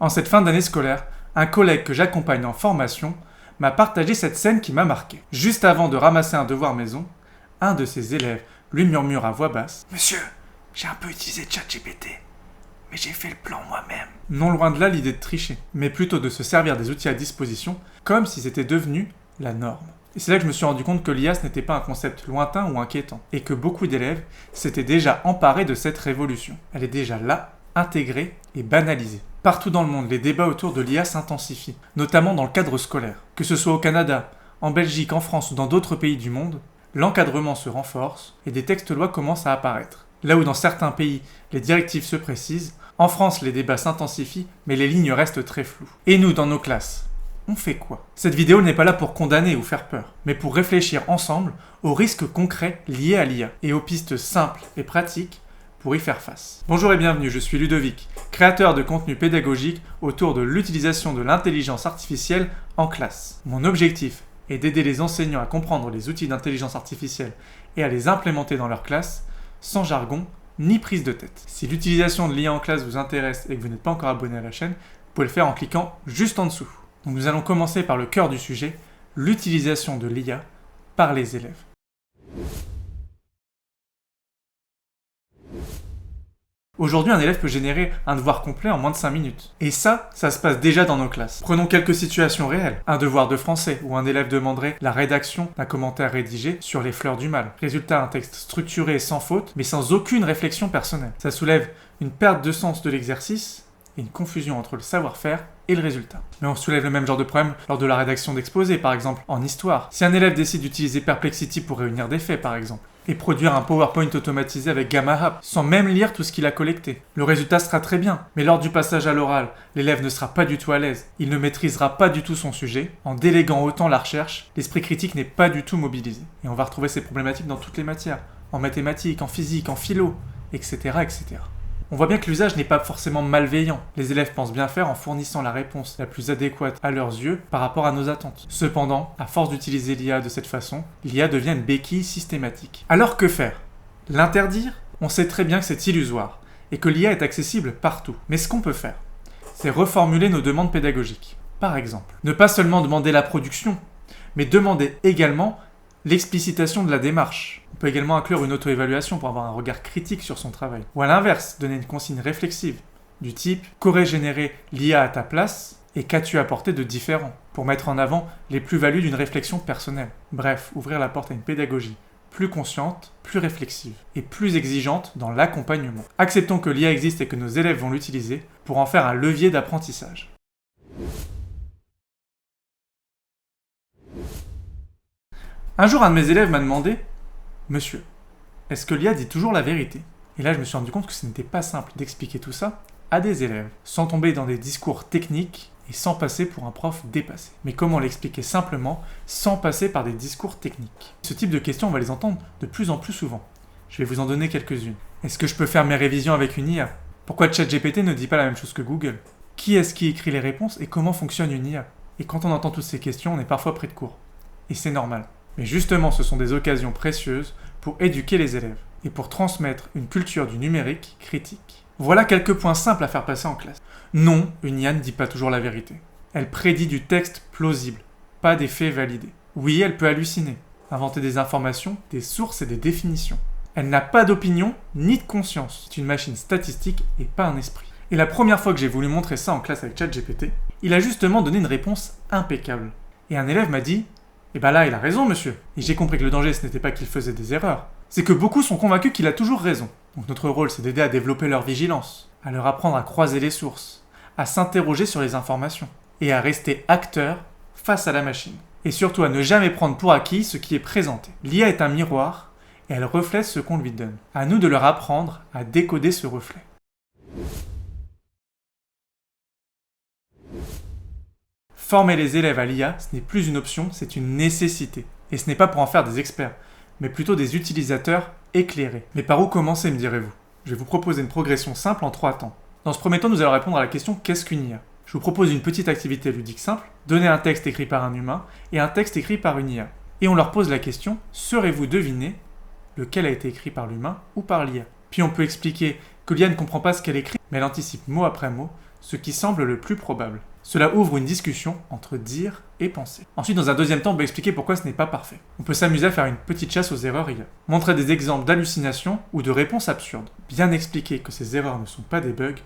En cette fin d'année scolaire, un collègue que j'accompagne en formation m'a partagé cette scène qui m'a marqué. Juste avant de ramasser un devoir maison, un de ses élèves lui murmure à voix basse « Monsieur, j'ai un peu utilisé ChatGPT, mais j'ai fait le plan moi-même. » Non loin de là l'idée de tricher, mais plutôt de se servir des outils à disposition comme si c'était devenu la norme. Et c'est là que je me suis rendu compte que l'IA ce n'était pas un concept lointain ou inquiétant, et que beaucoup d'élèves s'étaient déjà emparés de cette révolution. Elle est déjà là, intégrée et banalisée. Partout dans le monde, les débats autour de l'IA s'intensifient, notamment dans le cadre scolaire. Que ce soit au Canada, en Belgique, en France ou dans d'autres pays du monde, l'encadrement se renforce et des textes lois commencent à apparaître. Là où dans certains pays, les directives se précisent, en France les débats s'intensifient, mais les lignes restent très floues. Et nous, dans nos classes, on fait quoi? Cette vidéo n'est pas là pour condamner ou faire peur, mais pour réfléchir ensemble aux risques concrets liés à l'IA et aux pistes simples et pratiques pour y faire face. Bonjour et bienvenue, je suis Ludovic, créateur de contenu pédagogique autour de l'utilisation de l'intelligence artificielle en classe. Mon objectif est d'aider les enseignants à comprendre les outils d'intelligence artificielle et à les implémenter dans leur classe sans jargon ni prise de tête. Si l'utilisation de l'IA en classe vous intéresse et que vous n'êtes pas encore abonné à la chaîne, vous pouvez le faire en cliquant juste en dessous. Donc nous allons commencer par le cœur du sujet, l'utilisation de l'IA par les élèves. Aujourd'hui, un élève peut générer un devoir complet en moins de 5 minutes. Et ça se passe déjà dans nos classes. Prenons quelques situations réelles. Un devoir de français, où un élève demanderait la rédaction d'un commentaire rédigé sur les fleurs du mal. Résultat, un texte structuré et sans faute, mais sans aucune réflexion personnelle. Ça soulève une perte de sens de l'exercice et une confusion entre le savoir-faire et le résultat. Mais on soulève le même genre de problème lors de la rédaction d'exposés, par exemple en histoire. Si un élève décide d'utiliser Perplexity pour réunir des faits, par exemple, et produire un PowerPoint automatisé avec GammaHub, sans même lire tout ce qu'il a collecté. Le résultat sera très bien, mais lors du passage à l'oral, l'élève ne sera pas du tout à l'aise. Il ne maîtrisera pas du tout son sujet. En déléguant autant la recherche, l'esprit critique n'est pas du tout mobilisé. Et on va retrouver ces problématiques dans toutes les matières, en mathématiques, en physique, en philo, etc., etc. On voit bien que l'usage n'est pas forcément malveillant. Les élèves pensent bien faire en fournissant la réponse la plus adéquate à leurs yeux par rapport à nos attentes. Cependant, à force d'utiliser l'IA de cette façon, l'IA devient une béquille systématique. Alors que faire? L'interdire? On sait très bien que c'est illusoire et que l'IA est accessible partout. Mais ce qu'on peut faire, c'est reformuler nos demandes pédagogiques. Par exemple, ne pas seulement demander la production, mais demander également l'explicitation de la démarche. On peut également inclure une auto-évaluation pour avoir un regard critique sur son travail. Ou à l'inverse, donner une consigne réflexive, du type « Qu'aurait généré l'IA à ta place et qu'as-tu apporté de différent ?» pour mettre en avant les plus-values d'une réflexion personnelle. Bref, ouvrir la porte à une pédagogie plus consciente, plus réflexive et plus exigeante dans l'accompagnement. Acceptons que l'IA existe et que nos élèves vont l'utiliser pour en faire un levier d'apprentissage. Un jour, un de mes élèves m'a demandé « Monsieur, est-ce que l'IA dit toujours la vérité ?» Et là, je me suis rendu compte que ce n'était pas simple d'expliquer tout ça à des élèves, sans tomber dans des discours techniques et sans passer pour un prof dépassé. Mais comment l'expliquer simplement, sans passer par des discours techniques? Ce type de questions, on va les entendre de plus en plus souvent. Je vais vous en donner quelques-unes. Est-ce que je peux faire mes révisions avec une IA? Pourquoi ChatGPT ne dit pas la même chose que Google? Qui est-ce qui écrit les réponses et comment fonctionne une IA? Et quand on entend toutes ces questions, on est parfois pris de court. Et c'est normal. Mais justement, ce sont des occasions précieuses pour éduquer les élèves et pour transmettre une culture du numérique critique. Voilà quelques points simples à faire passer en classe. Non, une IA ne dit pas toujours la vérité. Elle prédit du texte plausible, pas des faits validés. Oui, elle peut halluciner, inventer des informations, des sources et des définitions. Elle n'a pas d'opinion ni de conscience. C'est une machine statistique et pas un esprit. Et la première fois que j'ai voulu montrer ça en classe avec ChatGPT, il a justement donné une réponse impeccable. Et un élève m'a dit « Eh ben là, il a raison, monsieur !» Et j'ai compris que le danger, ce n'était pas qu'il faisait des erreurs. C'est que beaucoup sont convaincus qu'il a toujours raison. Donc notre rôle, c'est d'aider à développer leur vigilance, à leur apprendre à croiser les sources, à s'interroger sur les informations, et à rester acteurs face à la machine. Et surtout à ne jamais prendre pour acquis ce qui est présenté. L'IA est un miroir, et elle reflète ce qu'on lui donne. À nous de leur apprendre à décoder ce reflet. Former les élèves à l'IA, ce n'est plus une option, c'est une nécessité. Et ce n'est pas pour en faire des experts, mais plutôt des utilisateurs éclairés. Mais par où commencer, me direz-vous? Je vais vous proposer une progression simple en 3 temps. Dans ce premier temps, nous allons répondre à la question « Qu'est-ce qu'une IA ?» Je vous propose une petite activité ludique simple, donner un texte écrit par un humain et un texte écrit par une IA. Et on leur pose la question « Saurez-vous deviner lequel a été écrit par l'humain ou par l'IA ?» Puis on peut expliquer que l'IA ne comprend pas ce qu'elle écrit, mais elle anticipe mot après mot ce qui semble le plus probable. Cela ouvre une discussion entre dire et penser. Ensuite, dans un deuxième temps, on va expliquer pourquoi ce n'est pas parfait. On peut s'amuser à faire une petite chasse aux erreurs IA. Montrer des exemples d'hallucinations ou de réponses absurdes. Bien expliquer que ces erreurs ne sont pas des bugs,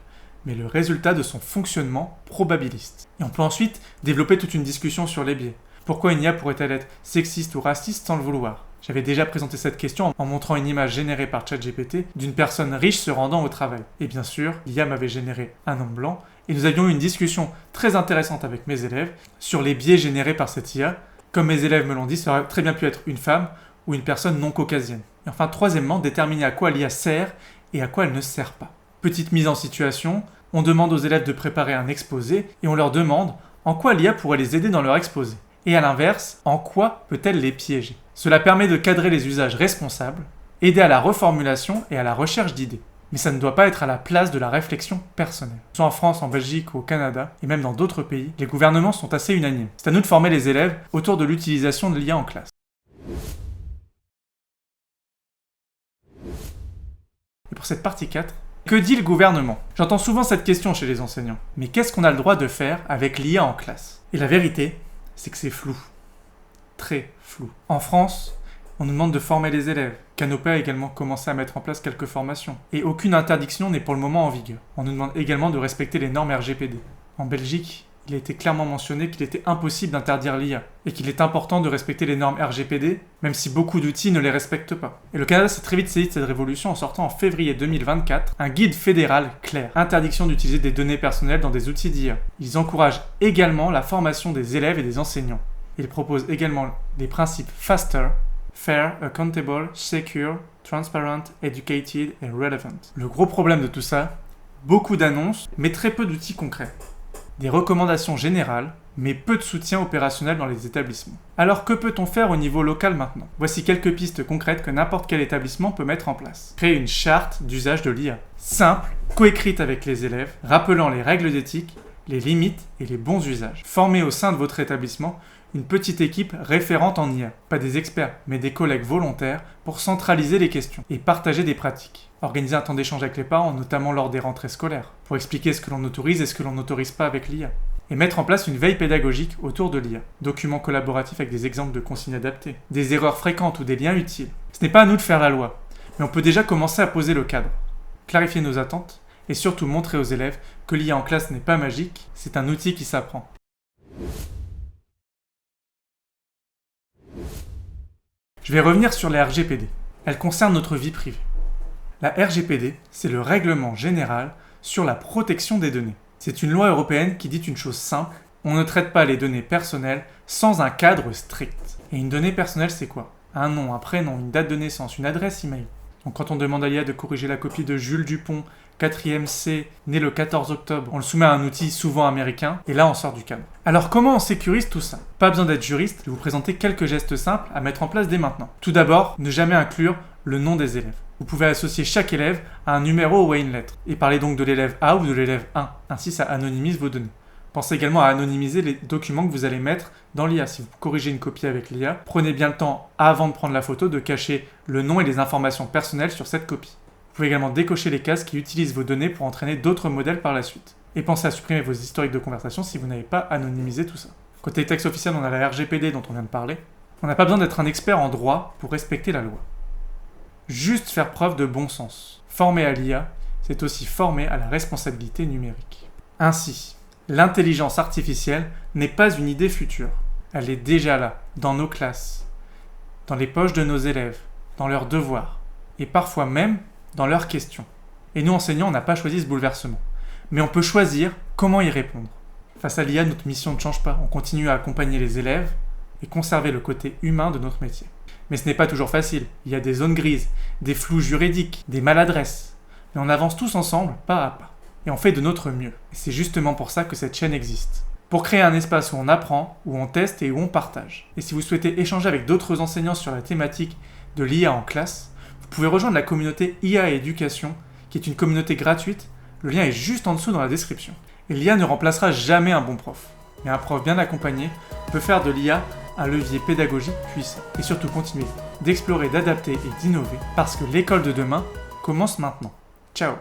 mais le résultat de son fonctionnement probabiliste. Et on peut ensuite développer toute une discussion sur les biais. Pourquoi une IA pourrait-elle être sexiste ou raciste sans le vouloir? J'avais déjà présenté cette question en montrant une image générée par ChatGPT d'une personne riche se rendant au travail. Et bien sûr, l'IA m'avait généré un homme blanc, et nous avions eu une discussion très intéressante avec mes élèves sur les biais générés par cette IA. Comme mes élèves me l'ont dit, ça aurait très bien pu être une femme ou une personne non caucasienne. Et enfin, troisièmement, déterminer à quoi l'IA sert et à quoi elle ne sert pas. Petite mise en situation, on demande aux élèves de préparer un exposé et on leur demande en quoi l'IA pourrait les aider dans leur exposé. Et à l'inverse, en quoi peut-elle les piéger? Cela permet de cadrer les usages responsables, aider à la reformulation et à la recherche d'idées. Mais ça ne doit pas être à la place de la réflexion personnelle. Soit en France, en Belgique ou au Canada, et même dans d'autres pays, les gouvernements sont assez unanimes. C'est à nous de former les élèves autour de l'utilisation de l'IA en classe. Et pour cette partie 4, que dit le gouvernement? J'entends souvent cette question chez les enseignants. Mais qu'est-ce qu'on a le droit de faire avec l'IA en classe? Et la vérité, c'est que c'est flou. Très flou. En France, on nous demande de former les élèves. Canopé a également commencé à mettre en place quelques formations. Et aucune interdiction n'est pour le moment en vigueur. On nous demande également de respecter les normes RGPD. En Belgique, il a été clairement mentionné qu'il était impossible d'interdire l'IA et qu'il est important de respecter les normes RGPD, même si beaucoup d'outils ne les respectent pas. Et le Canada s'est très vite saisi de cette révolution en sortant en février 2024 un guide fédéral clair. Interdiction d'utiliser des données personnelles dans des outils d'IA. Ils encouragent également la formation des élèves et des enseignants. Ils proposent également des principes FASTER, Fair, Accountable, Secure, Transparent, Educated et Relevant. Le gros problème de tout ça, beaucoup d'annonces, mais très peu d'outils concrets. Des recommandations générales, mais peu de soutien opérationnel dans les établissements. Alors que peut-on faire au niveau local maintenant? Voici quelques pistes concrètes que n'importe quel établissement peut mettre en place. Créer une charte d'usage de l'IA. Simple, coécrite avec les élèves, rappelant les règles d'éthique, les limites et les bons usages. Former au sein de votre établissement une petite équipe référente en IA. Pas des experts, mais des collègues volontaires pour centraliser les questions et partager des pratiques. Organiser un temps d'échange avec les parents, notamment lors des rentrées scolaires, pour expliquer ce que l'on autorise et ce que l'on n'autorise pas avec l'IA. Et mettre en place une veille pédagogique autour de l'IA. Documents collaboratifs avec des exemples de consignes adaptées, des erreurs fréquentes ou des liens utiles. Ce n'est pas à nous de faire la loi, mais on peut déjà commencer à poser le cadre. Clarifier nos attentes et surtout montrer aux élèves que l'IA en classe n'est pas magique, c'est un outil qui s'apprend. Je vais revenir sur la RGPD. Elle concerne notre vie privée. La RGPD, c'est le règlement général sur la protection des données. C'est une loi européenne qui dit une chose simple, on ne traite pas les données personnelles sans un cadre strict. Et une donnée personnelle, c'est quoi? Un nom, un prénom, une date de naissance, une adresse email. Donc quand on demande à l'IA de corriger la copie de Jules Dupont, 4e C, né le 14 octobre, on le soumet à un outil souvent américain, et là on sort du cadre. Alors comment on sécurise tout ça? Pas besoin d'être juriste, je vais vous présenter quelques gestes simples à mettre en place dès maintenant. Tout d'abord, ne jamais inclure le nom des élèves. Vous pouvez associer chaque élève à un numéro ou à une lettre, et parler donc de l'élève A ou de l'élève 1, ainsi ça anonymise vos données. Pensez également à anonymiser les documents que vous allez mettre dans l'IA. Si vous corrigez une copie avec l'IA, prenez bien le temps, avant de prendre la photo, de cacher le nom et les informations personnelles sur cette copie. Vous pouvez également décocher les cases qui utilisent vos données pour entraîner d'autres modèles par la suite. Et pensez à supprimer vos historiques de conversation si vous n'avez pas anonymisé tout ça. Côté texte officiel, on a la RGPD dont on vient de parler. On n'a pas besoin d'être un expert en droit pour respecter la loi. Juste faire preuve de bon sens. Former à l'IA, c'est aussi former à la responsabilité numérique. Ainsi, l'intelligence artificielle n'est pas une idée future. Elle est déjà là, dans nos classes, dans les poches de nos élèves, dans leurs devoirs, et parfois même dans leurs questions. Et nous, enseignants, on n'a pas choisi ce bouleversement. Mais on peut choisir comment y répondre. Face à l'IA, notre mission ne change pas. On continue à accompagner les élèves et conserver le côté humain de notre métier. Mais ce n'est pas toujours facile. Il y a des zones grises, des flous juridiques, des maladresses. Mais on avance tous ensemble, pas à pas. Et on fait de notre mieux. Et c'est justement pour ça que cette chaîne existe. Pour créer un espace où on apprend, où on teste et où on partage. Et si vous souhaitez échanger avec d'autres enseignants sur la thématique de l'IA en classe, vous pouvez rejoindre la communauté IA et Éducation, qui est une communauté gratuite. Le lien est juste en dessous dans la description. Et l'IA ne remplacera jamais un bon prof. Mais un prof bien accompagné peut faire de l'IA un levier pédagogique puissant. Et surtout continuer d'explorer, d'adapter et d'innover, parce que l'école de demain commence maintenant. Ciao!